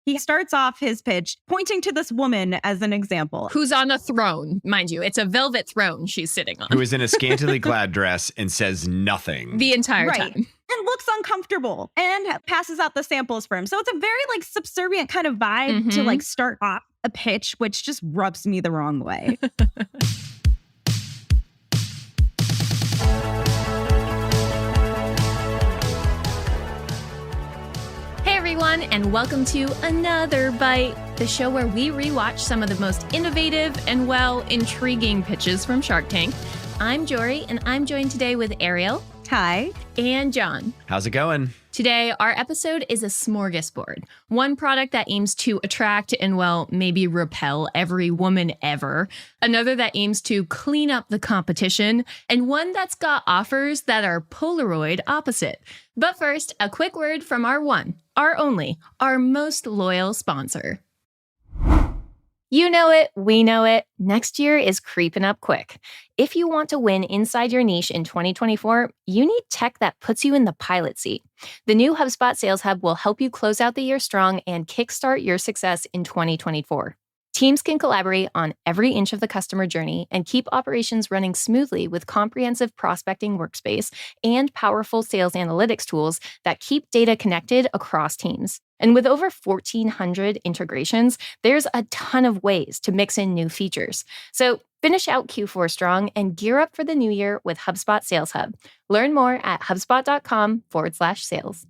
He starts off his pitch pointing to this woman as an example. Who's on a throne, mind you. It's a velvet throne she's sitting on. Who is in a scantily clad dress and says nothing. The entire time. And looks uncomfortable and passes out the samples for him. So it's a very like subservient kind of vibe to like start off a pitch, which just rubs me the wrong way. Hey everyone, and welcome to Another Bite, the show where we rewatch some of the most innovative and, well, intriguing pitches from Shark Tank. I'm Jorie, and I'm joined today with Ariel. Hi. And Jon. How's it going? Today, our episode is a smorgasbord. One product that aims to attract and, well, maybe repel every woman ever. Another that aims to clean up the competition. And one that's got offers that are Polaroid opposite. But first, a quick word from our one, our only, our most loyal sponsor. You know it, we know it. Next year is creeping up quick. If you want to win inside your niche in 2024, you need tech that puts you in the pilot seat. The new HubSpot Sales Hub will help you close out the year strong and kickstart your success in 2024. Teams can collaborate on every inch of the customer journey and keep operations running smoothly with comprehensive prospecting workspace and powerful sales analytics tools that keep data connected across teams. And with over 1,400 integrations, there's a ton of ways to mix in new features. So finish out Q4 strong and gear up for the new year with HubSpot Sales Hub. Learn more at hubspot.com/sales.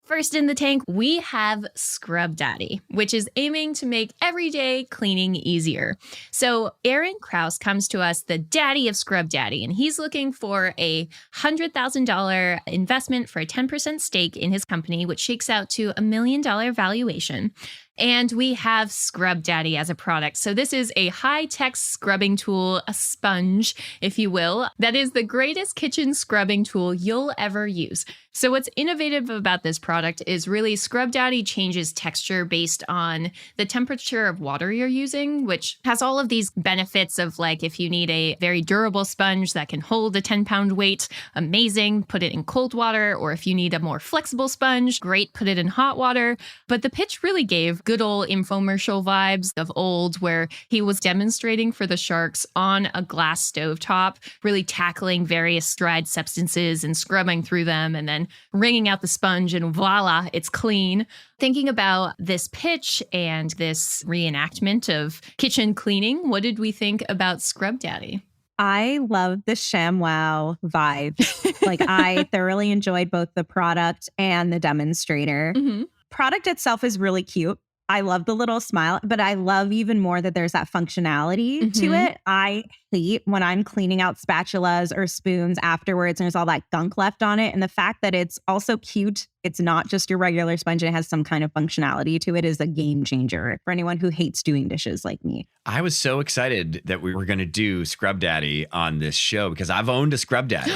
First in the tank, we have Scrub Daddy, which is aiming to make everyday cleaning easier. So Aaron Krause comes to us, the daddy of Scrub Daddy, and he's looking for a $100,000 investment for a 10% stake in his company, which shakes out to $1 million valuation. And we have Scrub Daddy as a product. So this is a high-tech scrubbing tool, a sponge, if you will, that is the greatest kitchen scrubbing tool you'll ever use. So what's innovative about this product is really Scrub Daddy changes texture based on the temperature of water you're using, which has all of these benefits of like if you need a very durable sponge that can hold a 10-pound weight, amazing, put it in cold water, or if you need a more flexible sponge, great, put it in hot water. But the pitch really gave good old infomercial vibes of old where he was demonstrating for the sharks on a glass stovetop, really tackling various dried substances and scrubbing through them and then wringing out the sponge and voila, it's clean. Thinking about this pitch and this reenactment of kitchen cleaning, what did we think about Scrub Daddy? I love the ShamWow vibe. Like I thoroughly enjoyed both the product and the demonstrator. Product itself is really cute. I love the little smile, but I love even more that there's that functionality to it. I hate when I'm cleaning out spatulas or spoons afterwards and there's all that gunk left on it. And the fact that it's also cute, it's not just your regular sponge and it has some kind of functionality to it is a game changer for anyone who hates doing dishes like me. I was so excited that we were going to do Scrub Daddy on this show because I've owned a Scrub Daddy.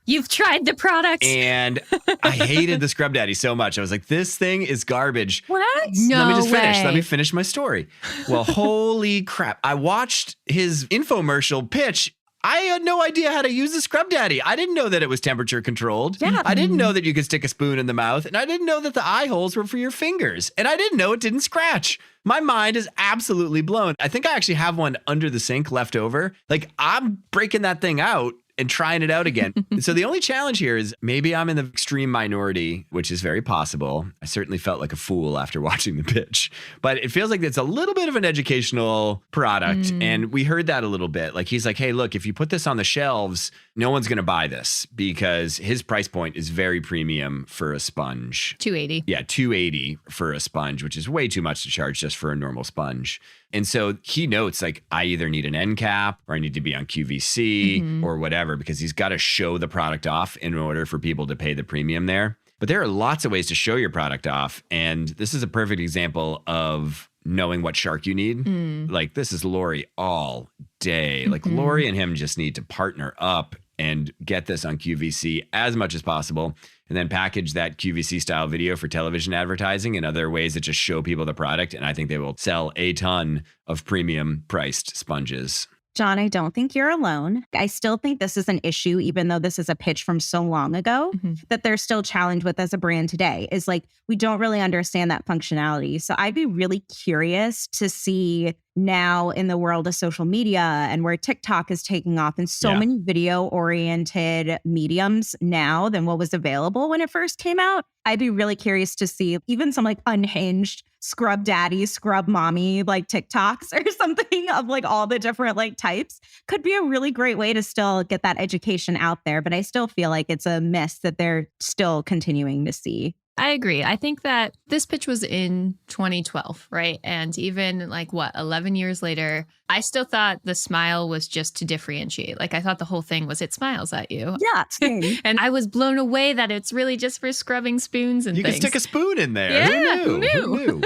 You've tried the product. And I hated the Scrub Daddy so much. I was like, this thing is garbage. What? No Let me just finish. way. Let me finish my story. Well, holy crap. I watched his infomercial pitch. I had no idea how to use the Scrub Daddy. I didn't know that it was temperature controlled. Yeah. I didn't know that you could stick a spoon in the mouth. And I didn't know that the eye holes were for your fingers. And I didn't know it didn't scratch. My mind is absolutely blown. I think I actually have one under the sink left over. Like I'm breaking that thing out and trying it out again. So the only challenge here is maybe I'm in the extreme minority, which is very possible. I certainly felt like a fool after watching the pitch, but it feels like it's a little bit of an educational product. And we heard that a little bit. Like he's like, hey, look, if you put this on the shelves, no one's going to buy this because his price point is very premium for a sponge. $280. Yeah, $280 for a sponge, which is way too much to charge just for a normal sponge. And so he notes like I either need an end cap or I need to be on QVC or whatever, because he's got to show the product off in order for people to pay the premium there. But there are lots of ways to show your product off. And this is a perfect example of knowing what shark you need. Like this is Lori all day. Like Lori and him just need to partner up and get this on QVC as much as possible, and then package that QVC style video for television advertising and other ways that just show people the product. And I think they will sell a ton of premium priced sponges. Jon, I don't think you're alone. I still think this is an issue, even though this is a pitch from so long ago, that they're still challenged with as a brand today, is like, we don't really understand that functionality. So I'd be really curious to see now in the world of social media and where TikTok is taking off and so many video oriented mediums now than what was available when it first came out. I'd be really curious to see even some like unhinged scrub daddy, scrub mommy, like TikToks or something of like all the different like types could be a really great way to still get that education out there. But I still feel like it's a miss that they're still continuing to see. I agree. I think that this pitch was in 2012, right? And even 11 years later, I still thought the smile was just to differentiate. Like I thought the whole thing was it smiles at you. Yeah, same. And I was blown away that it's really just for scrubbing spoons and things. You can stick a spoon in there. Yeah, Who knew?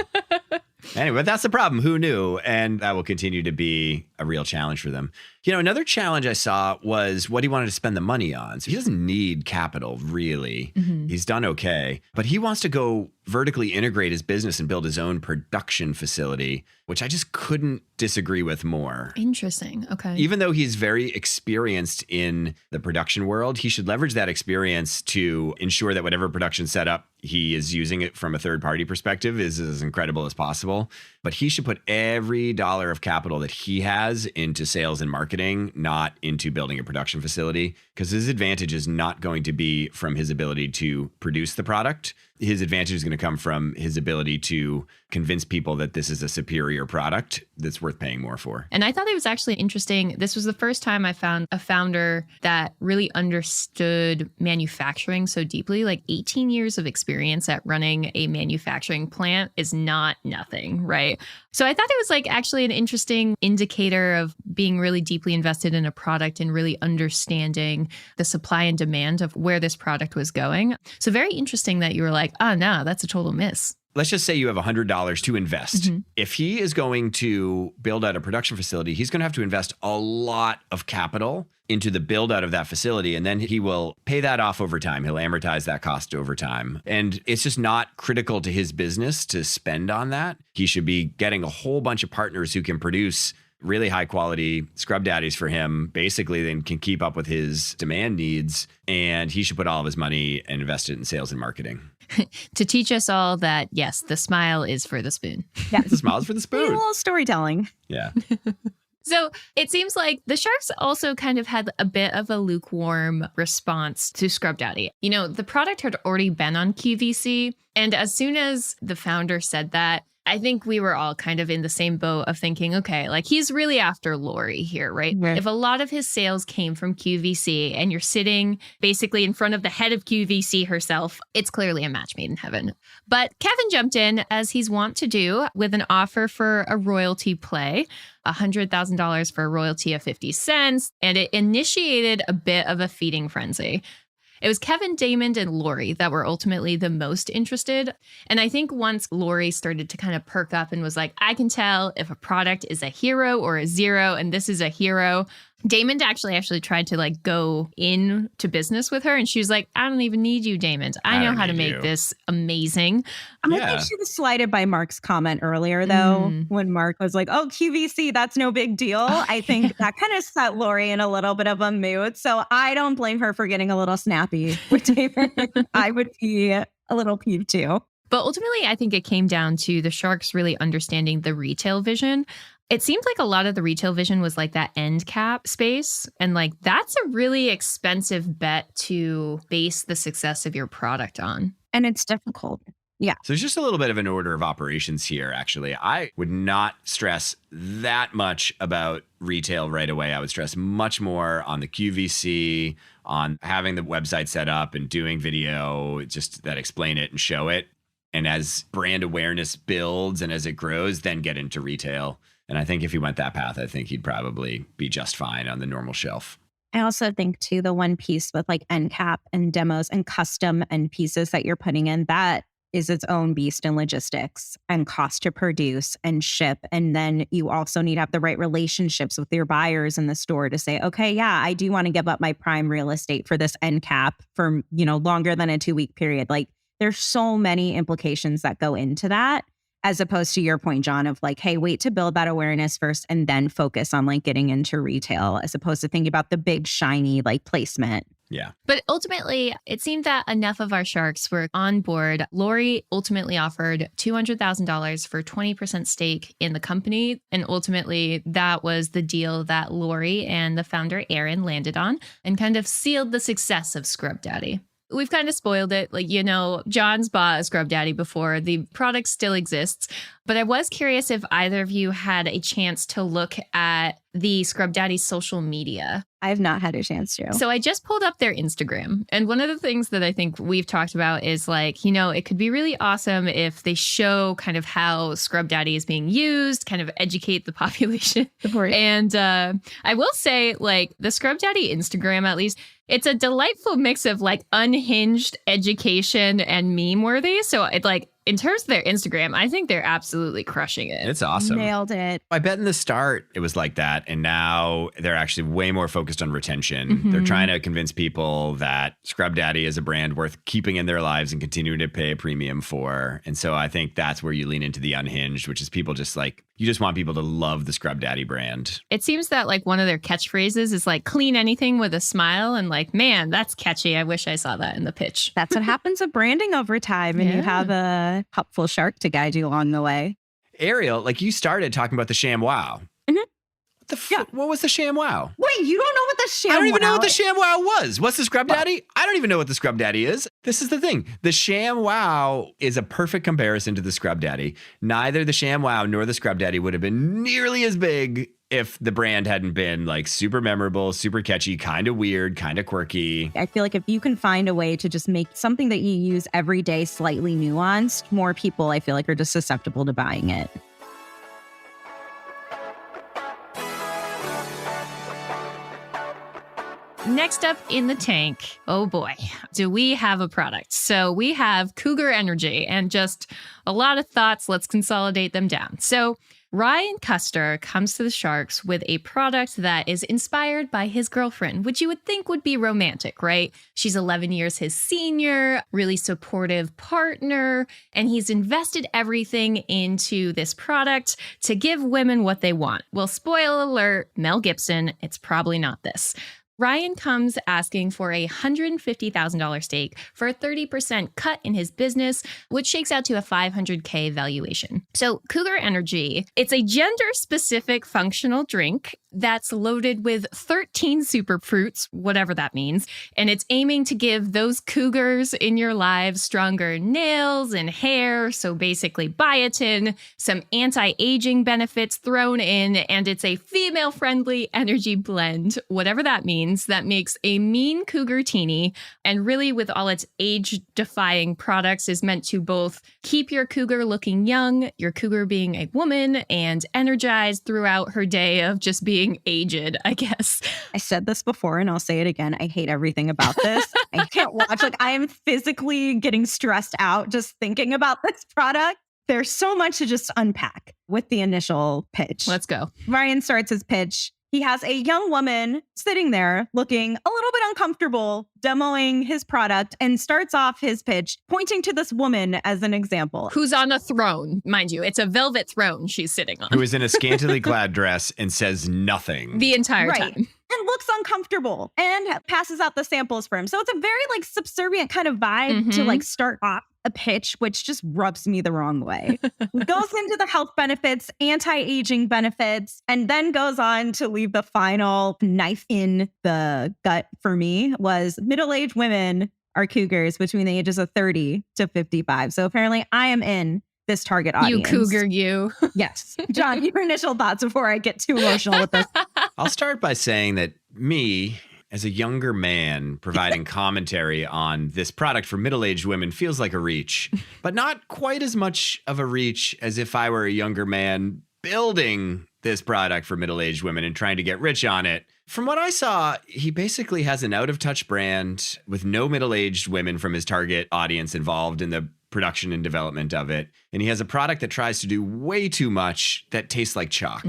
Anyway, that's the problem. Who knew? And that will continue to be a real challenge for them. Another challenge I saw was what he wanted to spend the money on. So he doesn't need capital, really. He's done okay. But he wants to go vertically integrate his business and build his own production facility, which I just couldn't disagree with more. Interesting. Okay. Even though he's very experienced in the production world, he should leverage that experience to ensure that whatever production setup he is using it from a third party perspective is as incredible as possible. But he should put every dollar of capital that he has into sales and marketing, not into building a production facility, because his advantage is not going to be from his ability to produce the product. His advantage is going to come from his ability to convince people that this is a superior product that's worth paying more for. And I thought it was actually interesting. This was the first time I found a founder that really understood manufacturing so deeply. Like 18 years of experience at running a manufacturing plant is not nothing, right? So I thought it was actually an interesting indicator of being really deeply invested in a product and really understanding the supply and demand of where this product was going. So very interesting that you were like, oh, no, that's a total miss. Let's just say you have $100 to invest. If he is going to build out a production facility, he's going to have to invest a lot of capital into the build out of that facility. And then he will pay that off over time. He'll amortize that cost over time. And it's just not critical to his business to spend on that. He should be getting a whole bunch of partners who can produce really high quality scrub daddies for him, basically then can keep up with his demand needs. And he should put all of his money and invest it in sales and marketing. To teach us all that, yes, the smile is for the spoon. Yeah, the smile is for the spoon. A little storytelling. Yeah. So it seems like the Sharks also kind of had a bit of a lukewarm response to Scrub Daddy. The product had already been on QVC. And as soon as the founder said that, I think we were all kind of in the same boat of thinking, okay, he's really after Lori here, right? If a lot of his sales came from QVC and you're sitting basically in front of the head of QVC herself, it's clearly a match made in heaven. But Kevin jumped in, as he's wont to do, with an offer for a royalty play, $100,000 for a royalty of 50 cents. And it initiated a bit of a feeding frenzy. It was Kevin, Damon, and Lori that were ultimately the most interested. And I think once Lori started to kind of perk up and was like, I can tell if a product is a hero or a zero, and this is a hero. Damon actually tried to go into business with her. And she was like, I don't even need you, Damon. I know how to make this amazing. I think she was slighted by Mark's comment earlier, though, when Mark was like, oh, QVC, that's no big deal. I think that kind of set Lori in a little bit of a mood. So I don't blame her for getting a little snappy with Damon. I would be a little peeved too. But ultimately, I think it came down to the Sharks really understanding the retail vision. It seems like a lot of the retail vision was that end cap space. And that's a really expensive bet to base the success of your product on. And it's difficult. Yeah. So there's just a little bit of an order of operations here, actually. I would not stress that much about retail right away. I would stress much more on the QVC, on having the website set up and doing video, just that explain it and show it. And as brand awareness builds and as it grows, then get into retail. And I think if he went that path, I think he'd probably be just fine on the normal shelf. I also think too, the one piece with end cap and demos and custom end pieces that you're putting in, that is its own beast in logistics and cost to produce and ship. And then you also need to have the right relationships with your buyers in the store to say, okay, yeah, I do want to give up my prime real estate for this end cap for, longer than a 2-week period. There's so many implications that go into that. as opposed to your point, John, of like, hey, wait to build that awareness first and then focus on like getting into retail, as opposed to thinking about the big shiny like placement. Yeah. But ultimately, it seemed that enough of our sharks were on board. Lori ultimately offered $200,000 for 20% stake in the company. And ultimately, that was the deal that Lori and the founder, Aaron, landed on and kind of sealed the success of Scrub Daddy. We've kind of spoiled it. Like, John's bought a Scrub Daddy before. The product still exists. But I was curious if either of you had a chance to look at the Scrub Daddy's social media. I have not had a chance to. So I just pulled up their Instagram. And one of the things that I think we've talked about is like, it could be really awesome if they show kind of how Scrub Daddy is being used, kind of educate the population. And I will say, like, the Scrub Daddy Instagram, at least, it's a delightful mix of like unhinged education and meme worthy. So it like, in terms of their Instagram, I think they're absolutely crushing it. It's awesome. Nailed it. I bet in the start it was like that. And now they're actually way more focused on retention. They're trying to convince people that Scrub Daddy is a brand worth keeping in their lives and continuing to pay a premium for. And so I think that's where you lean into the unhinged, which is people just like, you just want people to love the Scrub Daddy brand. It seems that like one of their catchphrases is like clean anything with a smile. And like, man, that's catchy. I wish I saw that in the pitch. That's what happens with branding over time. And you have a helpful shark to guide you along the way. Ariel, like you started talking about the ShamWow. What was the ShamWow? Wait, you don't know what the ShamWow is? I don't even know what the ShamWow was. What's the Scrub Daddy? I don't even know what the Scrub Daddy is. This is the thing. The ShamWow is a perfect comparison to the Scrub Daddy. Neither the ShamWow nor the Scrub Daddy would have been nearly as big if the brand hadn't been like super memorable, super catchy, kind of weird, kind of quirky. I feel like if you can find a way to just make something that you use every day slightly nuanced, more people I feel like are just susceptible to buying it. Next up in the tank, oh boy, do we have a product. So we have Cougar Energy and just a lot of thoughts. Let's consolidate them down. So Ryan Custer comes to the Sharks with a product that is inspired by his girlfriend, which you would think would be romantic, right? She's 11 years his senior, really supportive partner, and he's invested everything into this product to give women what they want. Well, spoiler alert, Mel Gibson, it's probably not this. Ryan comes asking for a $150,000 stake for a 30% cut in his business, which shakes out to a $500K valuation. So Cougar Energy, it's a gender-specific functional drink that's loaded with 13 superfruits, whatever that means, and it's aiming to give those cougars in your lives stronger nails and hair, so basically biotin, some anti-aging benefits thrown in, and it's a female-friendly energy blend, whatever that means, that makes a mean cougar teeny, and really with all its age-defying products is meant to both keep your cougar looking young, your cougar being a woman, and energized throughout her day of just being aged, I guess. I said this before and I'll say it again. I hate everything about this. I can't watch. Like, I am physically getting stressed out just thinking about this product. There's so much to just unpack with the initial pitch. Let's go. Ryan starts his pitch. He has a young woman sitting there looking a little bit uncomfortable, demoing his product, and starts off his pitch pointing to this woman as an example. Who's on a throne, mind you. It's a velvet throne she's sitting on. Who is in a scantily clad dress and says nothing. The entire time. And looks uncomfortable and passes out the samples for him. So it's a very like subservient kind of vibe to like start off a pitch, which just rubs me the wrong way. Goes into the health benefits, anti-aging benefits, and then goes on to leave the final knife in the gut for me was middle-aged women are cougars between the ages of 30 to 55. So apparently I am in this target audience. You cougar, you. Yes. John, your initial thoughts before I get too emotional with this. I'll start by saying that me, as a younger man, providing commentary on this product for middle-aged women feels like a reach, but not quite as much of a reach as if I were a younger man building this product for middle-aged women and trying to get rich on it. From what I saw, he basically has an out-of-touch brand with no middle-aged women from his target audience involved in the production and development of it. And he has a product that tries to do way too much that tastes like chalk.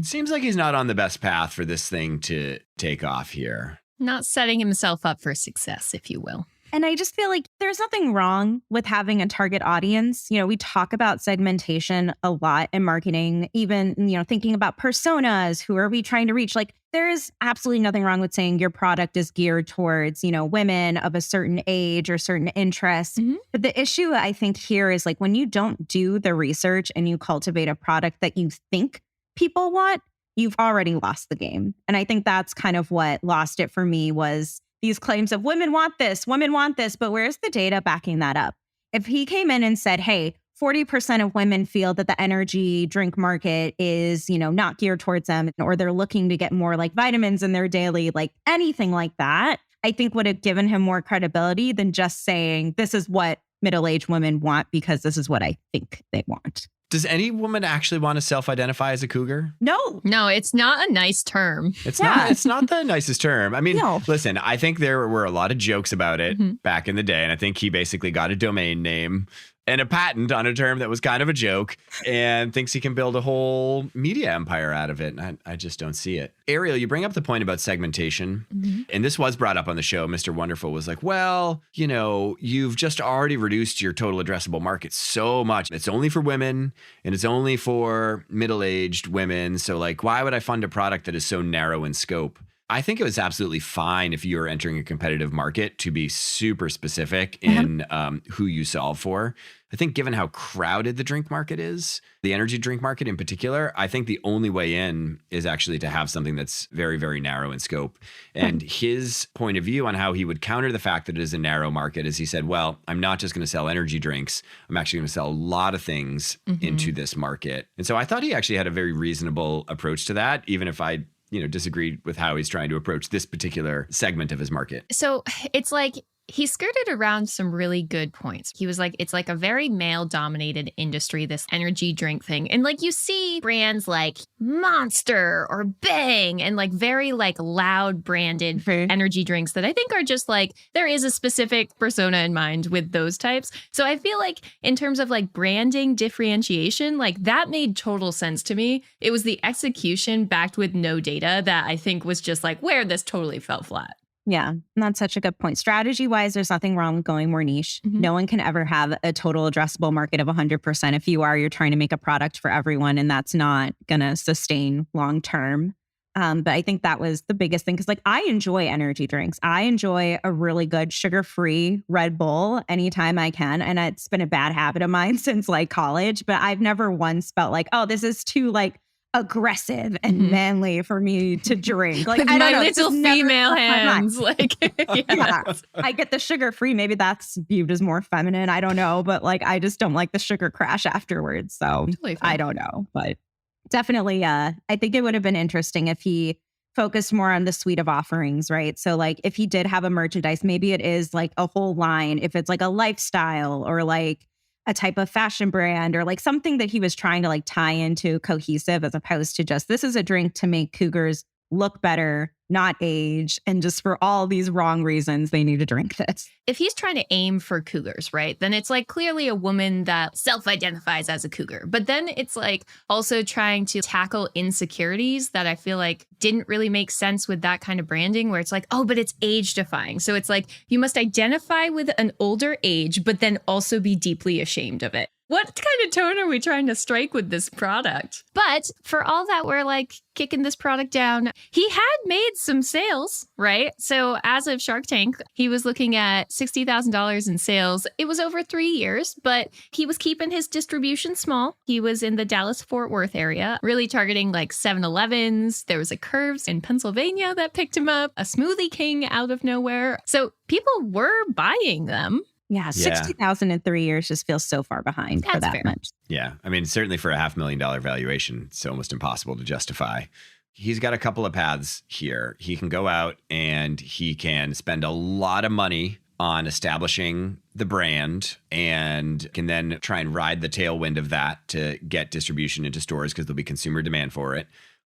Seems like he's not on the best path for this thing to take off here. Not setting himself up for success, if you will. And I just feel like there's nothing wrong with having a target audience. You know, we talk about segmentation a lot in marketing, even, you know, thinking about personas, who are we trying to reach? Like, there is absolutely nothing wrong with saying your product is geared towards, you know, women of a certain age or certain interests. But the issue I think here is like when you don't do the research and you cultivate a product that you think people want, you've already lost the game. And I think that's kind of what lost it for me was these claims of women want this, but where's the data backing that up? If he came in and said, hey, 40% of women feel that the energy drink market is, you know, not geared towards them, or they're looking to get more like vitamins in their daily, like anything like that, I think would have given him more credibility than just saying, this is what middle-aged women want because this is what I think they want. Does any woman actually want to self-identify as a cougar? No. No, it's not a nice term. It's not the nicest term. I mean, listen, I think there were a lot of jokes about it back in the day. And I think he basically got a domain name and a patent on a term that was kind of a joke and thinks he can build a whole media empire out of it. And I just don't see it. Ariel, you bring up the point about segmentation. And this was brought up on the show. Mr. Wonderful was like, well, you know, you've just already reduced your total addressable market so much. It's only for women and it's only for middle-aged women. So like, why would I fund a product that is so narrow in scope? I think it was absolutely fine if you're entering a competitive market to be super specific in who you solve for. I think given how crowded the drink market is, the energy drink market in particular, I think the only way in is actually to have something that's very, very narrow in scope. And his point of view on how he would counter the fact that it is a narrow market is he said, well, I'm not just going to sell energy drinks. I'm actually going to sell a lot of things into this market. And so I thought he actually had a very reasonable approach to that, even if I disagreed with how he's trying to approach this particular segment of his market. So it's like he skirted around some really good points. He was like, it's like a very male-dominated industry, this energy drink thing. And like you see brands like Monster or Bang and like very like loud branded energy drinks that I think are just like, there is a specific persona in mind with those types. So I feel like in terms of like branding differentiation, like that made total sense to me. It was the execution backed with no data that I think was just like where this totally fell flat. Yeah, and that's such a good point. Strategy-wise, there's nothing wrong with going more niche. No one can ever have a total addressable market of 100%. If you are, you're trying to make a product for everyone, and that's not going to sustain long-term. But I think that was the biggest thing because like I enjoy energy drinks. I enjoy a really good sugar-free Red Bull anytime I can. And it's been a bad habit of mine since like college, but I've never once felt like, oh, this is too like aggressive and manly for me to drink. Like I don't know, little female hands. Like I get the sugar free. Maybe that's viewed as more feminine. I don't know, but like I just don't like the sugar crash afterwards. So totally I don't know, but definitely, I think it would have been interesting if he focused more on the suite of offerings, right? So like if he did have a merchandise, maybe it is like a whole line. If it's like a lifestyle or like a type of fashion brand or like something that he was trying to like tie into cohesive as opposed to just this is a drink to make cougars look better, not age, and just for all these wrong reasons they need to drink this. If he's trying to aim for cougars, right, then it's like clearly a woman that self-identifies as a cougar. But then it's like also trying to tackle insecurities that I feel like didn't really make sense with that kind of branding where it's like, oh, but it's age defying. So it's like you must identify with an older age, but then also be deeply ashamed of it. What kind of tone are we trying to strike with this product? But for all that, we're like kicking this product down. He had made some sales, right? So as of Shark Tank, he was looking at $60,000 in sales. It was over 3 years, but he was keeping his distribution small. He was in the Dallas-Fort Worth area, really targeting like 7-Elevens. There was a Curves in Pennsylvania that picked him up, a Smoothie King out of nowhere. So people were buying them. Yeah, 60,000 in 3 years just feels so far behind for that much. Yeah, I mean, certainly for a $500,000 valuation, it's almost impossible to justify. He's got a couple of paths here. He can go out and he can spend a lot of money on establishing the brand and can then try and ride the tailwind of that to get distribution into stores because there'll be consumer demand for it.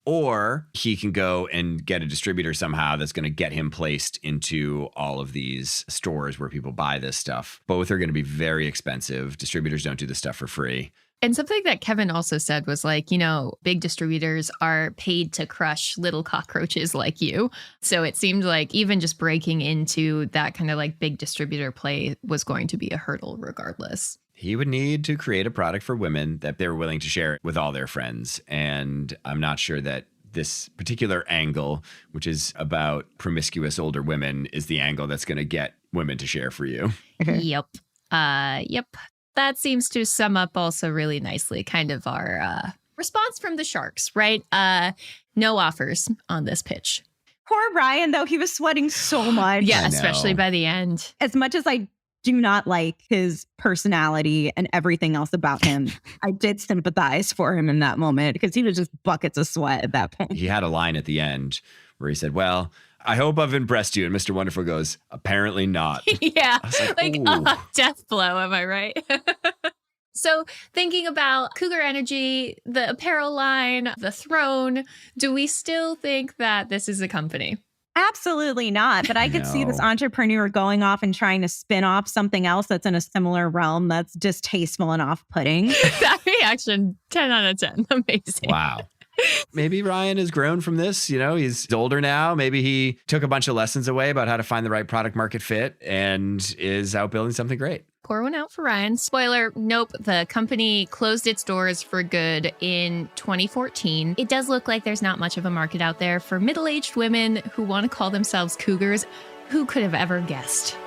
Or he can go and get a distributor somehow that's going to get him placed into all of these stores where people buy this stuff. Both are going to be very expensive. Distributors don't do this stuff for free. And something that Kevin also said was like, big distributors are paid to crush little cockroaches like you. So it seemed like even just breaking into that kind of like big distributor play was going to be a hurdle regardless. He would need to create a product for women that they were willing to share with all their friends. And I'm not sure that this particular angle, which is about promiscuous older women, is the angle that's going to get women to share for you. Yep. That seems to sum up also really nicely kind of our response from the sharks, right? No offers on this pitch. Poor Ryan, though, he was sweating so much. Yeah, especially by the end. As much as I do not like his personality and everything else about him, I did sympathize for him in that moment because he was just buckets of sweat at that point. He had a line at the end where he said, well, I hope I've impressed you. And Mr. Wonderful goes, apparently not. Yeah, death blow, am I right? So thinking about Cougar Energy, the apparel line, the throne, do we still think that this is a company? Absolutely not. But I could see this entrepreneur going off and trying to spin off something else that's in a similar realm that's distasteful and off-putting. That reaction, 10 out of 10. Amazing. Wow. Maybe Ryan has grown from this. He's older now. Maybe he took a bunch of lessons away about how to find the right product market fit and is out building something great. Pour one out for Ryan. Spoiler, nope. The company closed its doors for good in 2014. It does look like there's not much of a market out there for middle-aged women who want to call themselves cougars. Who could have ever guessed?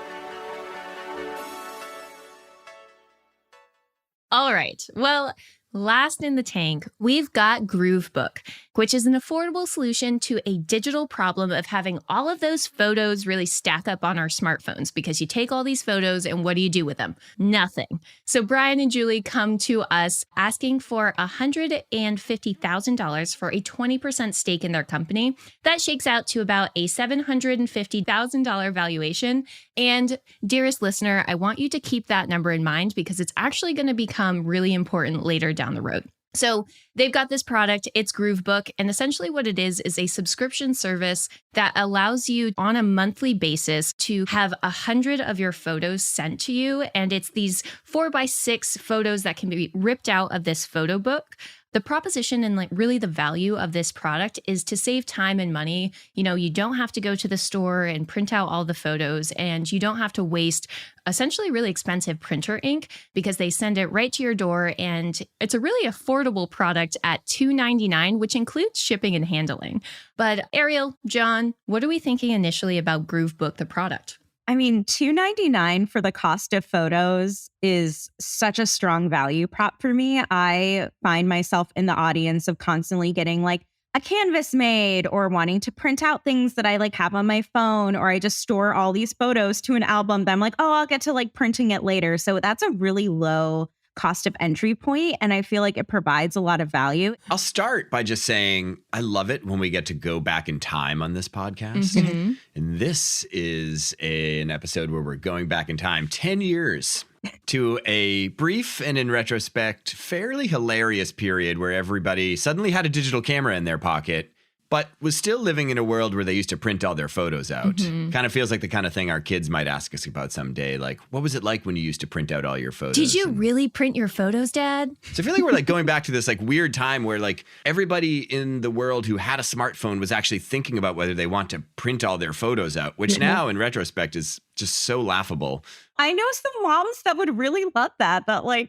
All right. Well, last in the tank, we've got Groovebook, which is an affordable solution to a digital problem of having all of those photos really stack up on our smartphones because you take all these photos and what do you do with them? Nothing. So Brian and Julie come to us asking for $150,000 for a 20% stake in their company. That shakes out to about a $750,000 valuation. And dearest listener, I want you to keep that number in mind because it's actually going to become really important later down the road. So they've got this product, it's Groovebook, and essentially what it is a subscription service that allows you on a monthly basis to have 100 of your photos sent to you. And it's these 4x6 photos that can be ripped out of this photo book. The proposition and really the value of this product is to save time and money. You don't have to go to the store and print out all the photos, and you don't have to waste essentially really expensive printer ink because they send it right to your door. And it's a really affordable product at $2.99, which includes shipping and handling. But Ariel, Jon, what are we thinking initially about Groovebook, the product? I mean, $2.99 for the cost of photos is such a strong value prop for me. I find myself in the audience of constantly getting like a canvas made or wanting to print out things that I have on my phone, or I just store all these photos to an album that I'm like, oh, I'll get to printing it later. So that's a really low cost of entry point, and I feel like it provides a lot of value. I'll start by just saying I love it when we get to go back in time on this podcast. Mm-hmm. And this is an episode where we're going back in time 10 years to a brief and in retrospect fairly hilarious period where everybody suddenly had a digital camera in their pocket but was still living in a world where they used to print all their photos out. Mm-hmm. Kind of feels like the kind of thing our kids might ask us about someday. Like, what was it like when you used to print out all your photos? Did you really print your photos, Dad? So I feel like we're going back to this weird time where everybody in the world who had a smartphone was actually thinking about whether they want to print all their photos out, which now in retrospect is just so laughable. I know some moms that would really love that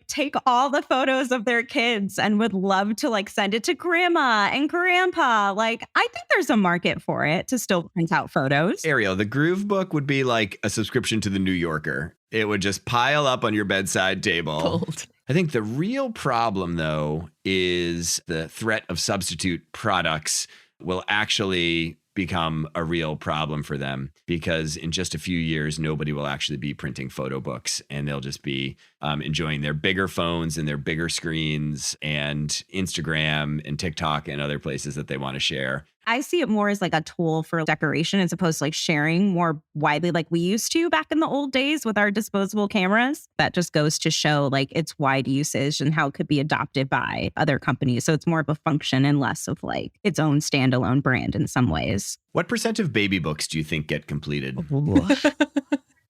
take all the photos of their kids and would love to send it to grandma and grandpa. I think there's a market for it to still print out photos. Ariel, the Groovebook would be like a subscription to the New Yorker. It would just pile up on your bedside table. Bold. I think the real problem, though, is the threat of substitute products will actually become a real problem for them, because in just a few years, nobody will actually be printing photo books, and they'll just be enjoying their bigger phones and their bigger screens and Instagram and TikTok and other places that they want to share. I see it more as a tool for decoration as opposed to sharing more widely like we used to back in the old days with our disposable cameras. That just goes to show its wide usage and how it could be adopted by other companies. So it's more of a function and less of its own standalone brand in some ways. What % of baby books do you think get completed?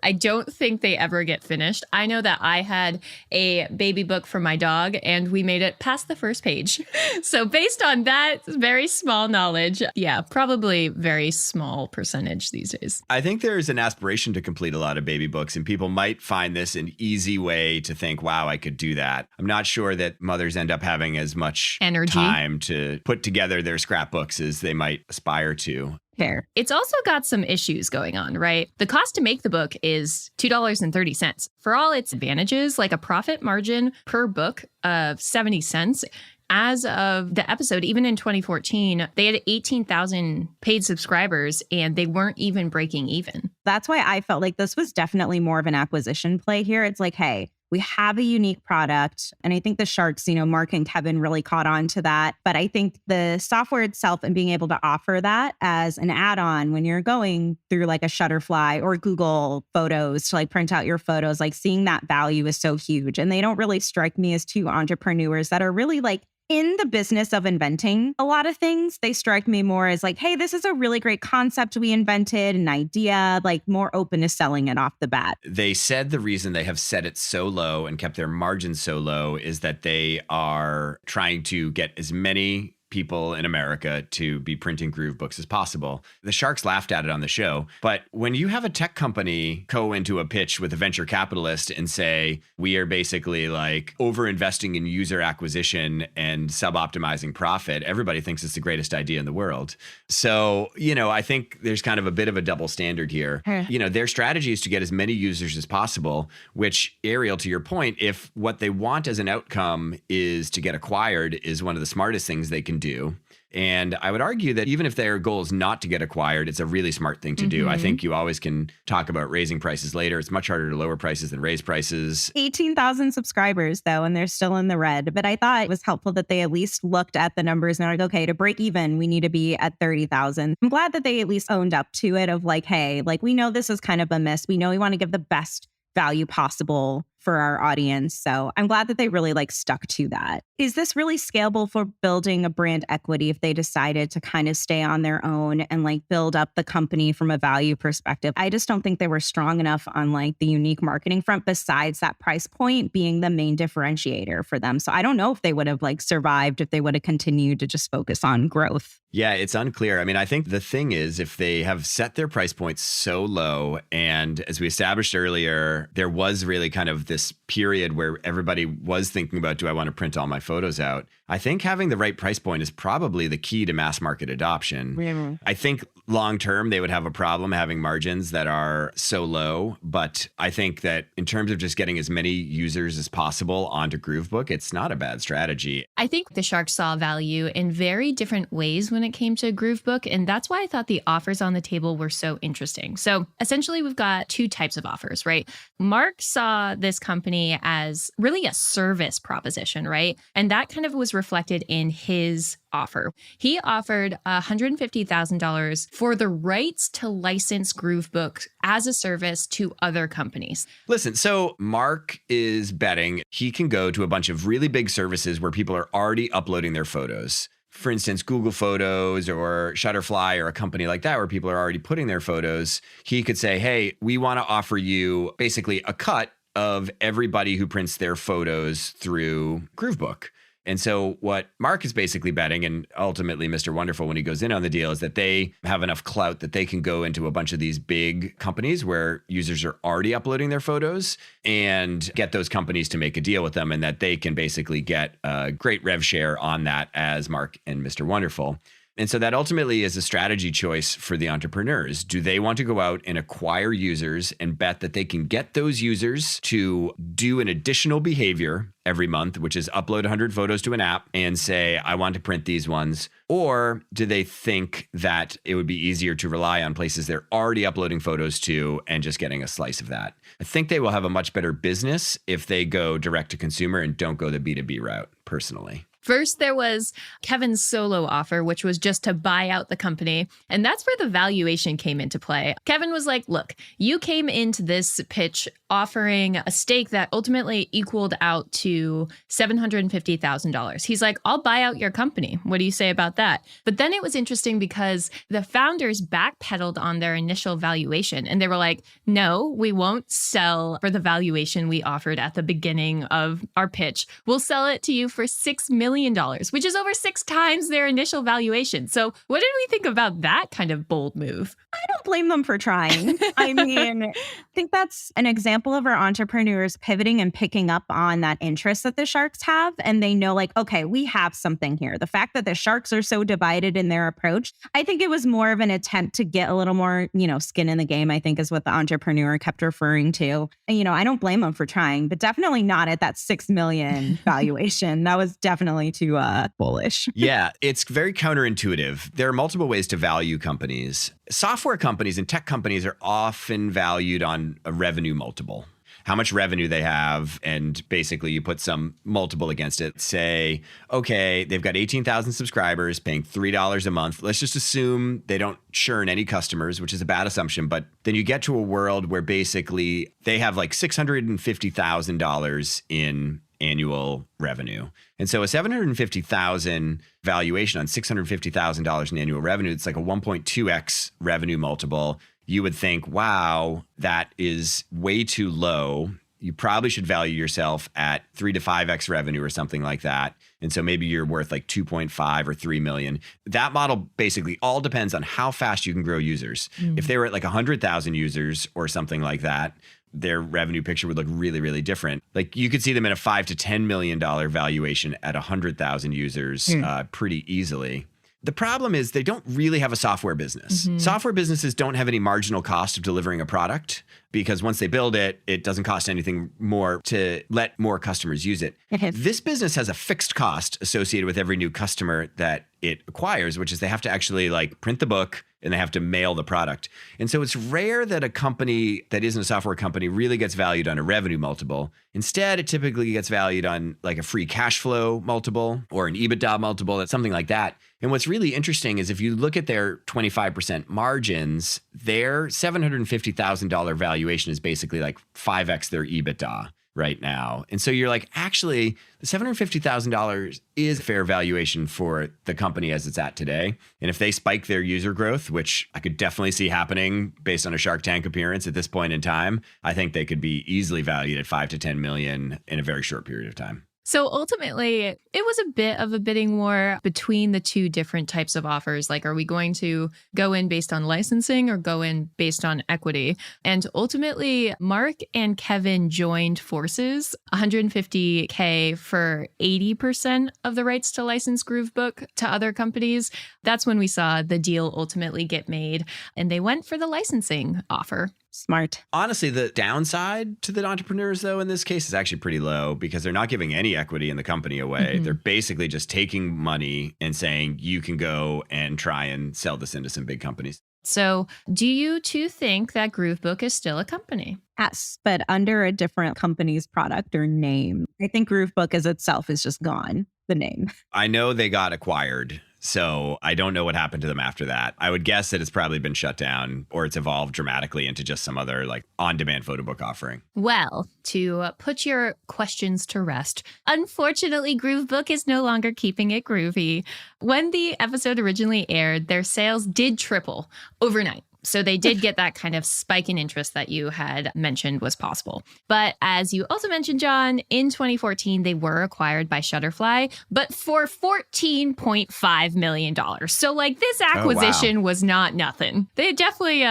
I don't think they ever get finished. I know that I had a baby book for my dog and we made it past the first page. So based on that very small knowledge, yeah, probably very small percentage these days. I think there's an aspiration to complete a lot of baby books, and people might find this an easy way to think, wow, I could do that. I'm not sure that mothers end up having as much energy time to put together their scrapbooks as they might aspire to. Fair. It's also got some issues going on, right? The cost to make the book is $2.30. For all its advantages, like a profit margin per book of 70 cents, as of the episode, even in 2014, they had 18,000 paid subscribers and they weren't even breaking even. That's why I felt like this was definitely more of an acquisition play here. It's like, hey, we have a unique product. And I think the Sharks, Mark and Kevin really caught on to that. But I think the software itself and being able to offer that as an add-on when you're going through like a Shutterfly or Google Photos to like print out your photos, like seeing that value is so huge. And they don't really strike me as two entrepreneurs that are really like in the business of inventing a lot of things. They strike me more as like, hey, this is a really great concept we invented, an idea, like more open to selling it off the bat. They said the reason they have set it so low and kept their margins so low is that they are trying to get as many people in America to be printing Groovebooks as possible. The Sharks laughed at it on the show, but when you have a tech company go into a pitch with a venture capitalist and say, we are basically like over-investing in user acquisition and sub-optimizing profit, everybody thinks it's the greatest idea in the world. So, I think there's kind of a bit of a double standard here. Their strategy is to get as many users as possible, which, Ariel, to your point, if what they want as an outcome is to get acquired, is one of the smartest things they can do. And I would argue that even if their goal is not to get acquired, it's a really smart thing to do. I think you always can talk about raising prices later. It's much harder to lower prices than raise prices. 18,000 subscribers, though, and they're still in the red. But I thought it was helpful that they at least looked at the numbers and they're like, okay, to break even, we need to be at 30,000. I'm glad that they at least owned up to it of like, hey, like we know this is kind of a miss. We know we want to give the best value possible for our audience. So I'm glad that they really like stuck to that. Is this really scalable for building a brand equity if they decided to kind of stay on their own and like build up the company from a value perspective? I just don't think they were strong enough on like the unique marketing front besides that price point being the main differentiator for them. So I don't know if they would have like survived if they would have continued to just focus on growth. Yeah, it's unclear. I mean, I think the thing is, if they have set their price points so low, and as we established earlier, there was really kind of this period where everybody was thinking about, do I want to print all my photos out? I think having the right price point is probably the key to mass market adoption. Yeah. I think long term, they would have a problem having margins that are so low. But I think that in terms of just getting as many users as possible onto Groovebook, it's not a bad strategy. I think the Sharks saw value in very different ways when it came to Groovebook. And that's why I thought the offers on the table were so interesting. So essentially, we've got two types of offers, right? Mark saw this company as really a service proposition, right? And that kind of was reflected in his offer. He offered $150,000 for the rights to license Groovebook as a service to other companies. Listen, so Mark is betting he can go to a bunch of really big services where people are already uploading their photos. For instance, Google Photos or Shutterfly or a company like that where people are already putting their photos. He could say, hey, we want to offer you basically a cut of everybody who prints their photos through Groovebook. And so what Mark is basically betting, and ultimately Mr. Wonderful when he goes in on the deal, is that they have enough clout that they can go into a bunch of these big companies where users are already uploading their photos and get those companies to make a deal with them, and that they can basically get a great rev share on that as Mark and Mr. Wonderful. And so that ultimately is a strategy choice for the entrepreneurs. Do they want to go out and acquire users and bet that they can get those users to do an additional behavior every month, which is upload 100 photos to an app and say, I want to print these ones? Or do they think that it would be easier to rely on places they're already uploading photos to and just getting a slice of that? I think they will have a much better business if they go direct to consumer and don't go the B2B route, personally. First, there was Kevin's solo offer, which was just to buy out the company. And that's where the valuation came into play. Kevin was like, look, you came into this pitch offering a stake that ultimately equaled out to $750,000. He's like, I'll buy out your company. What do you say about that? But then it was interesting because the founders backpedaled on their initial valuation. And they were like, no, we won't sell for the valuation we offered at the beginning of our pitch. We'll sell it to you for $6 million, which is over 6 times their initial valuation. So what did we think about that kind of bold move? I don't blame them for trying. I mean, I think that's an example of our entrepreneurs pivoting and picking up on that interest that the sharks have. And they know like, okay, we have something here. The fact that the sharks are so divided in their approach, I think it was more of an attempt to get a little more, skin in the game, I think is what the entrepreneur kept referring to. And, I don't blame them for trying, but definitely not at that 6 million valuation. That was definitely too bullish. Yeah, it's very counterintuitive. There are multiple ways to value companies. Software companies and tech companies are often valued on a revenue multiple. How much revenue they have, and basically you put some multiple against it. Say, okay, they've got 18,000 subscribers paying $3 a month. Let's just assume they don't churn any customers, which is a bad assumption. But then you get to a world where basically they have like $650,000 in annual revenue. And so a $750,000 valuation on $650,000 in annual revenue, it's like a 1.2x revenue multiple. You would think, wow, that is way too low. You probably should value yourself at 3 to 5x revenue or something like that. And so maybe you're worth like 2.5 or 3 million. That model basically all depends on how fast you can grow users. If they were at like 100,000 users or something like that, their revenue picture would look really, really different. Like you could see them in a $5 to $10 million valuation at 100,000 users pretty easily. The problem is they don't really have a software business. Software businesses don't have any marginal cost of delivering a product because once they build it, it doesn't cost anything more to let more customers use it. This business has a fixed cost associated with every new customer that it acquires, which is they have to actually like print the book and they have to mail the product. And so it's rare that a company that isn't a software company really gets valued on a revenue multiple. Instead, it typically gets valued on like a free cash flow multiple or an EBITDA multiple, that's something like that. And what's really interesting is if you look at their 25% margins, their $750,000 valuation is basically like 5x their EBITDA right now. And so you're like, actually, the $750,000 is a fair valuation for the company as it's at today. And if they spike their user growth, which I could definitely see happening based on a Shark Tank appearance at this point in time, I think they could be easily valued at 5 to 10 million in a very short period of time. So ultimately, it was a bit of a bidding war between the two different types of offers. Like, are we going to go in based on licensing or go in based on equity? And ultimately, Mark and Kevin joined forces, $150K for 80% of the rights to license Groovebook to other companies. That's when we saw the deal ultimately get made. And they went for the licensing offer. Smart. Honestly, the downside to the entrepreneurs, though, in this case is actually pretty low because they're not giving any equity in the company away. They're basically just taking money and saying, you can go and try and sell this into some big companies. So do you two think that Groovebook is still a company? Yes, but under a different company's product or name. I think Groovebook as itself is just gone, the name. I know they got acquired, so I don't know what happened to them after that. I would guess that it's probably been shut down or it's evolved dramatically into just some other like on-demand photo book offering. Well, to put your questions to rest, unfortunately, Groovebook is no longer keeping it groovy. When the episode originally aired, their sales did triple overnight. So they did get that kind of spike in interest that you had mentioned was possible. But as you also mentioned, Jon, in 2014, they were acquired by Shutterfly, but for $14.5 million. So like this acquisition was not nothing. They definitely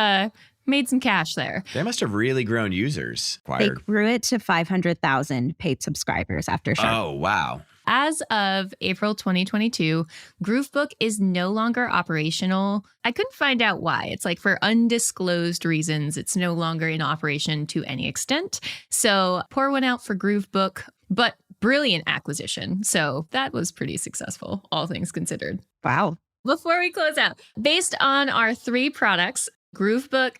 made some cash there. They must have really grown users They acquired. grew it to 500,000 paid subscribers after Shark. Oh, wow. As of April 2022, Groovebook is no longer operational. I couldn't find out why. It's like for undisclosed reasons, it's no longer in operation to any extent. So pour one out for Groovebook, but brilliant acquisition. So that was pretty successful, all things considered. Wow. Before we close out, based on our 3 products, Groovebook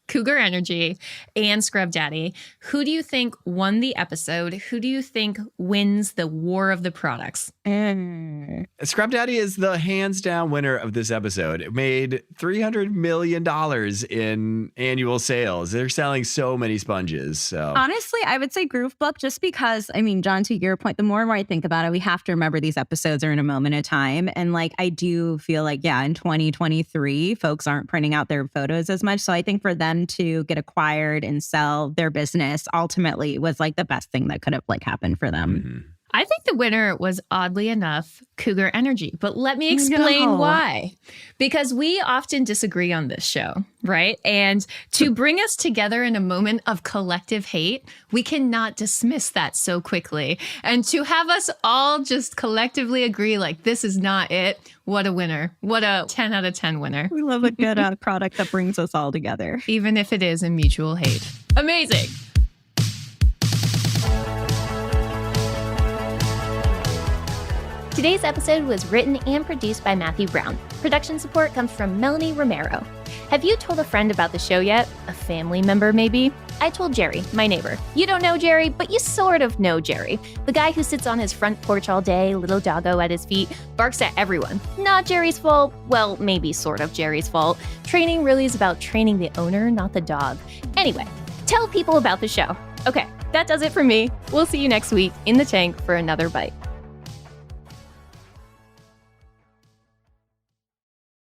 Cougar Energy and Scrub Daddy. Who do you think won the episode? Who do you think wins the war of the products? Scrub Daddy is the hands down winner of this episode. It made $300 million in annual sales. They're selling so many sponges. So honestly, I would say Groovebook, just because, I mean, Jon, to your point, the more and more I think about it, we have to remember these episodes are in a moment of time. And like, I do feel like, yeah, in 2023, folks aren't printing out their photos as much. So I think for them to get acquired and sell their business ultimately was like the best thing that could have like happened for them. Mm-hmm. I think the winner was, oddly enough, Cougar Energy. But let me explain why. Because we often disagree on this show, right? And to bring us together in a moment of collective hate, we cannot dismiss that so quickly. And to have us all just collectively agree, like, this is not it. What a winner. What a 10 out of 10 winner. We love a good product that brings us all together. Even if it is a mutual hate. Amazing. Today's episode was written and produced by Matthew Brown. Production support comes from Melanie Romero. Have you told a friend about the show yet? A family member, maybe? I told Jerry, my neighbor. You don't know Jerry, but you sort of know Jerry. The guy who sits on his front porch all day, little doggo at his feet, barks at everyone. Not Jerry's fault. Well, maybe sort of Jerry's fault. Training really is about training the owner, not the dog. Anyway, tell people about the show. Okay, that does it for me. We'll see you next week in the tank for another bite.